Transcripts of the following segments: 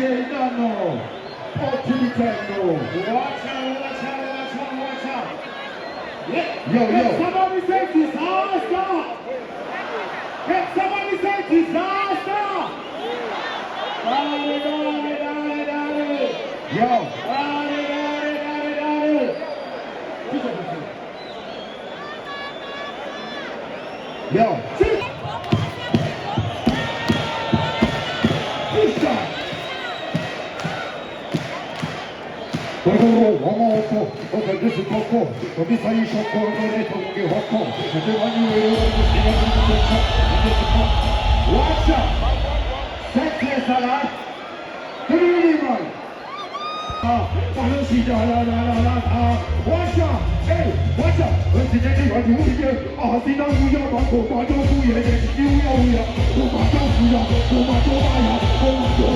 Nano. Up to the techno. Watch out. Yeah. Yo. Somebody say disaster. Can somebody say disaster? Dale. Yo. Dale. Yo. Push that. Okay, this is Coco. So this how you show coordinate on the Hoko. And then when you watch out. Sexiest alive. Give me the right. Watch out. Hey, watch out. Let's get it right here. See now who you're on. Go back to who you're. Go back to who you're.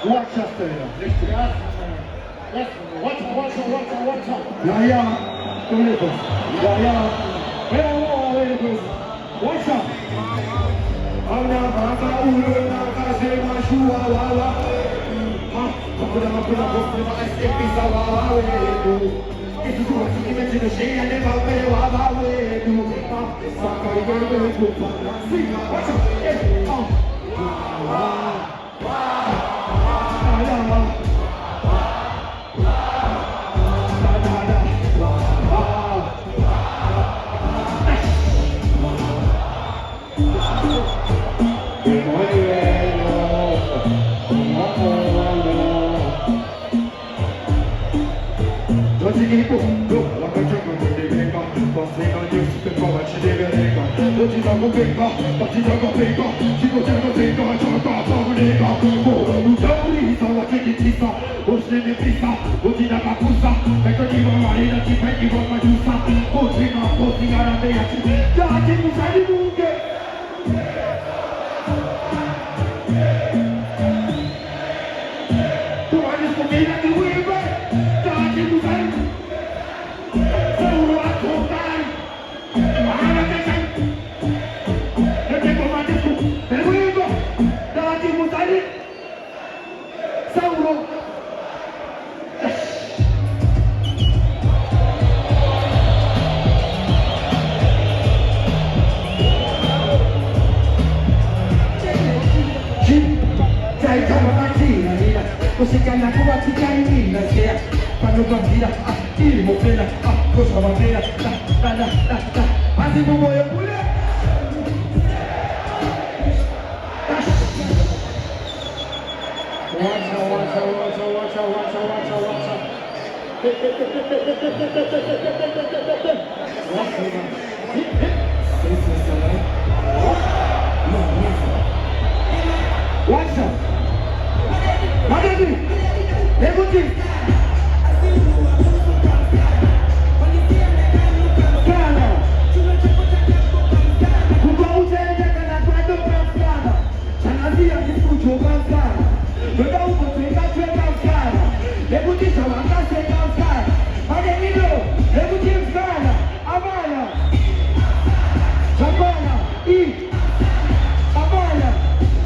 Watch out there. Watch out. Yeah. Watch out. Watch out! Magazine, everything. Sana. Kugomba kana kwado sana. Sana dia kikucho sana. Ndio uko tuika sana. Everything sana sana. Magazine, everything sana. Amana. Sabana, Amana.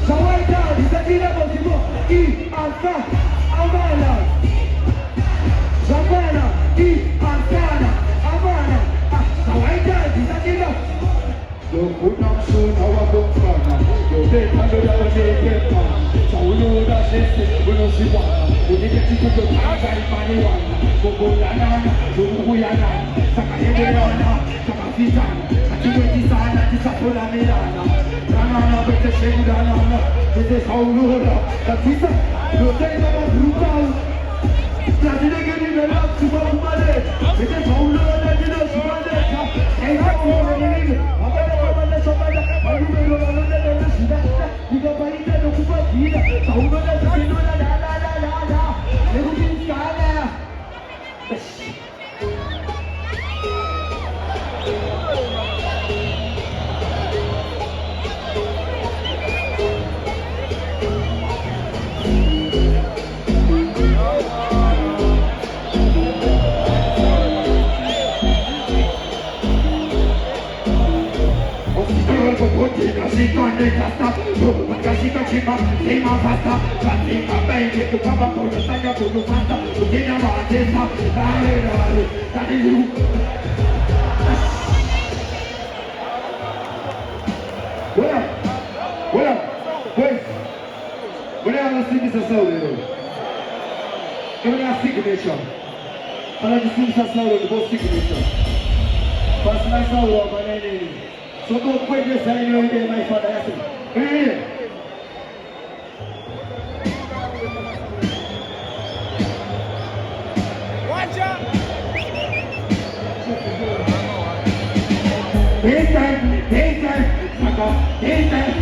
Sawaita, disadila bosibo. Asa, Amana. Sabana, Asana, Amana. Sawaita, disadila. Don't put up soon, our book. Don't take under the other. Saulo da sese, uno si guarda. Unite tutto il paga in mani guarda. Gogo yana, gogo yana. Sakayebe yana, sakafitana. Atiweti sana, tisapola milana. Rana, bete segurana. Bete saulo da. Katisa, lo tengo ma brutale. La dire che mi verrà su male. Bete saulo da dire su male. E io non mi dico, ma bene come le so bene. Ma io non lo vedo si dà. Dico parita non può dire. Saulo da dire la. E non mi scala. Così con il casta, così con ciba, sei ma fatta, fatti ma bene, tu papà con la stagna con lo fatta, tu tieni avanti, dai, giù. Volevamo sentire questa storia, volevamo signature, allora di questa storia, di questa signature, passa la storia, ma lei so go quick this I know they my father has it. Hey. Watch out. Hey time, Saka. Hey time,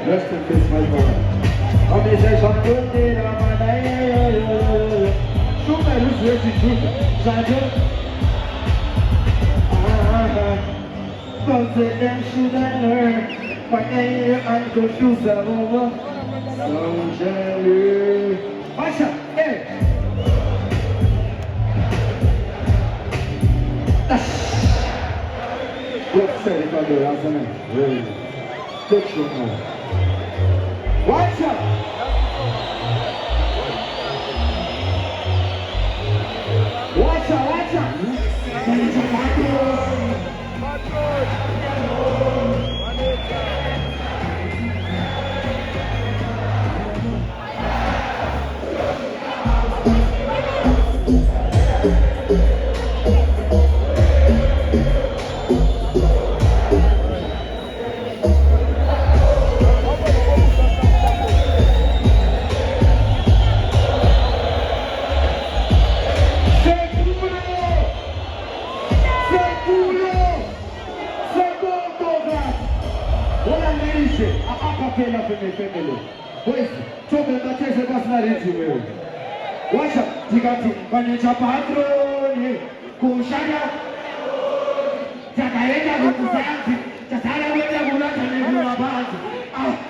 Rest in peace, my brother. Organization building, super who's ready to Sergeant. But them should have learned my name and confuse them over. So jelly. Asha, hey. Let's say it on the last name. Really. Take your move. Watch out! Watch out! Washa, tikati, vanyecha patroni, kushanya, chakaenda kukusanti, chasala wenda kulata negula banzi.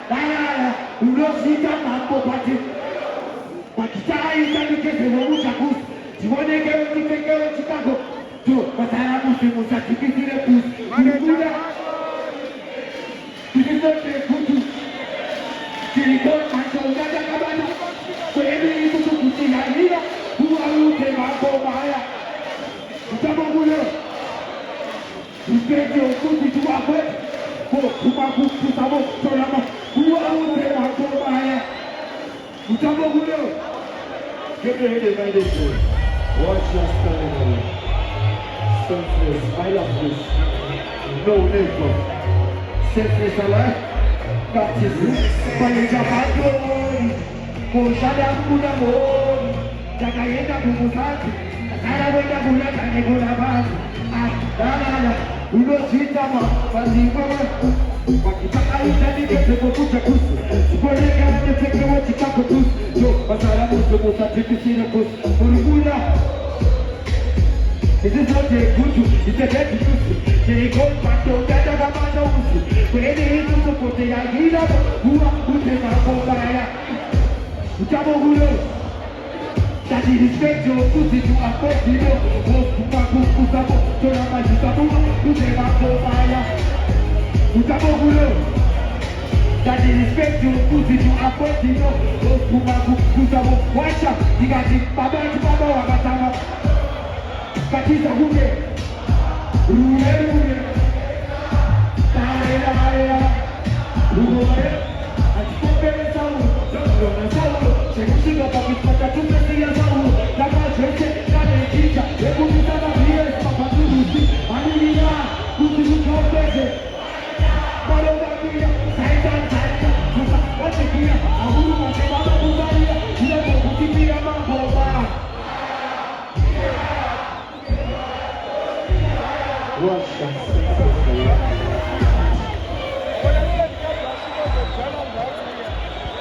Dala, ulosita mambo pati. Pakitai kanikese wamusha kusi, chiwonekewe kitekewe chikako. Jo, pasara musa tikitire kusi, kukuda. Kutisote kutu. Silikon mancho ugaja kabana. Kweli kutu kutia hila. Huwa ute mambo maya. Utamogulo. Upete okuti tuwakwe. Kumaku kutamo solama. Huwa ute mambo maya. Utamogulo. Get your head in my day. Watch your standing on it. Senseless. I love this. no never. Senseless alive, that is it. Pareja padrone, Moshada Kunamon, Jagayena Kumusati, Sarawenda Gula Kanegula Bas, Dana, Uno Chitama, Pazimama, Pakitaka Itani, Kucha Kus, Sporega, the Tekawati Kakus, Jo, Pasara Musa, Tipisina Kus, Urugula. This is not a good, it's a dead use. They go back to Gadamana. When they hit to put the idea who are putting up for fire. Utamogulo. That is respect your pussy to a postino. Kusabo, Torama Yusabu, who came up for fire. Utamogulo. That is respect your pussy to a postino. Kusabo, watch out. You got it, Baba, Wagatama. Katiza Hume, Rume,